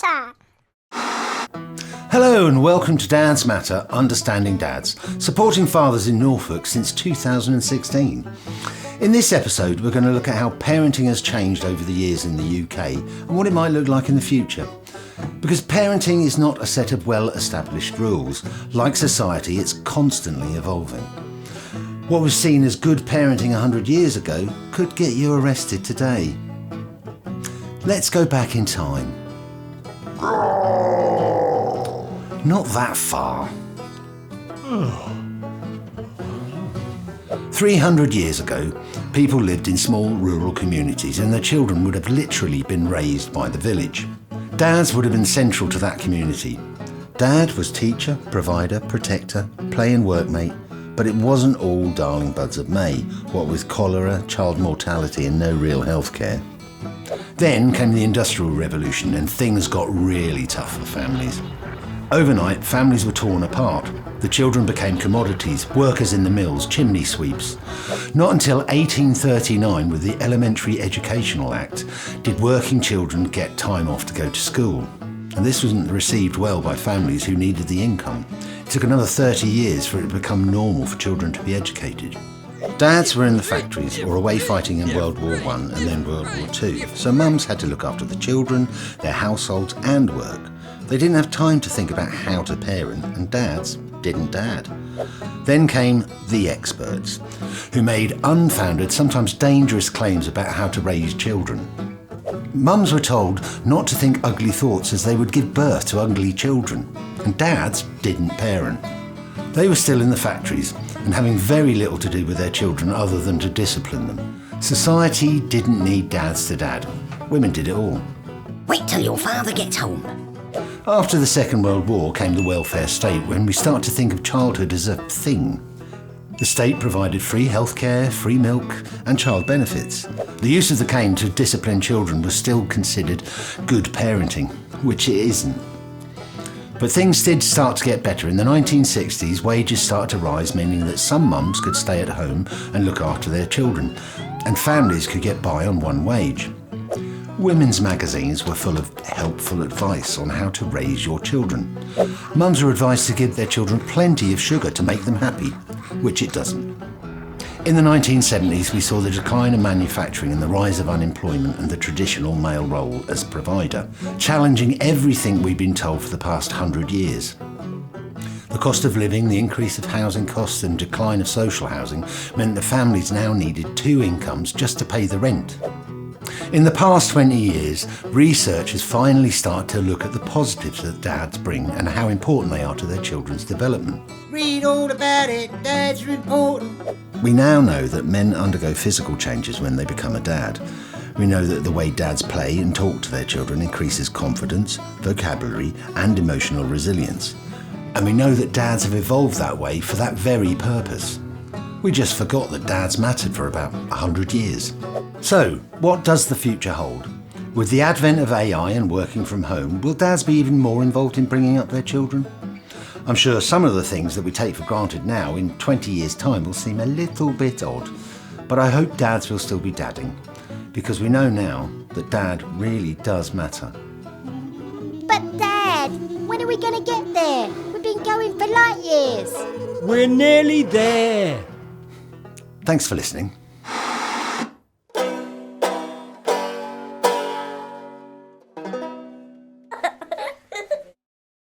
Matter! Hello and welcome to Dad's Matter, Understanding Dads, supporting fathers in Norfolk since 2016. In this episode, we're going to look at how parenting has changed over the years in the UK and what it might look like in the future. Because parenting is not a set of well-established rules. Like society, it's constantly evolving. What was seen as good parenting 100 years ago could get you arrested today. Let's go back in time. Not that far. 300 years ago, people lived in small rural communities and their children would have literally been raised by the village. Dads would have been central to that community. Dad was teacher, provider, protector, play and workmate, but it wasn't all darling buds of May, what with cholera, child mortality and no real health care. Then came the Industrial Revolution and things got really tough for families. Overnight, families were torn apart. The children became commodities, workers in the mills, chimney sweeps. Not until 1839, with the Elementary Educational Act, did working children get time off to go to school. And this wasn't received well by families who needed the income. It took another 30 years for it to become normal for children to be educated. Dads were in the factories or away fighting in World War I and then World War II, so mums had to look after the children, their households and work. They didn't have time to think about how to parent, and dads didn't dad. Then came the experts, who made unfounded, sometimes dangerous claims about how to raise children. Mums were told not to think ugly thoughts as they would give birth to ugly children, and dads didn't parent. They were still in the factories and having very little to do with their children other than to discipline them. Society didn't need dads to dad. Women did it all. Wait till your father gets home. After the Second World War came the welfare state, when we start to think of childhood as a thing. The state provided free healthcare, free milk and child benefits. The use of the cane to discipline children was still considered good parenting, which it isn't. But things did start to get better. In the 1960s, wages started to rise, meaning that some mums could stay at home and look after their children, and families could get by on one wage. Women's magazines were full of helpful advice on how to raise your children. Mums were advised to give their children plenty of sugar to make them happy, which it doesn't. In the 1970s, we saw the decline of manufacturing and the rise of unemployment and the traditional male role as provider, challenging everything we've been told for the past 100 years. The cost of living, the increase of housing costs and decline of social housing meant that families now needed two incomes just to pay the rent. In the past 20 years, research has finally started to look at the positives that dads bring and how important they are to their children's development. Read all about it, dads are important. We now know that men undergo physical changes when they become a dad. We know that the way dads play and talk to their children increases confidence, vocabulary and emotional resilience. And we know that dads have evolved that way for that very purpose. We just forgot that dads mattered for about 100 years. So, what does the future hold? With the advent of AI and working from home, will dads be even more involved in bringing up their children? I'm sure some of the things that we take for granted now in 20 years' time will seem a little bit odd, but I hope dads will still be dadding, because we know now that dad really does matter. But Dad, when are we going to get there? We've been going for light years. We're nearly there. Thanks for listening.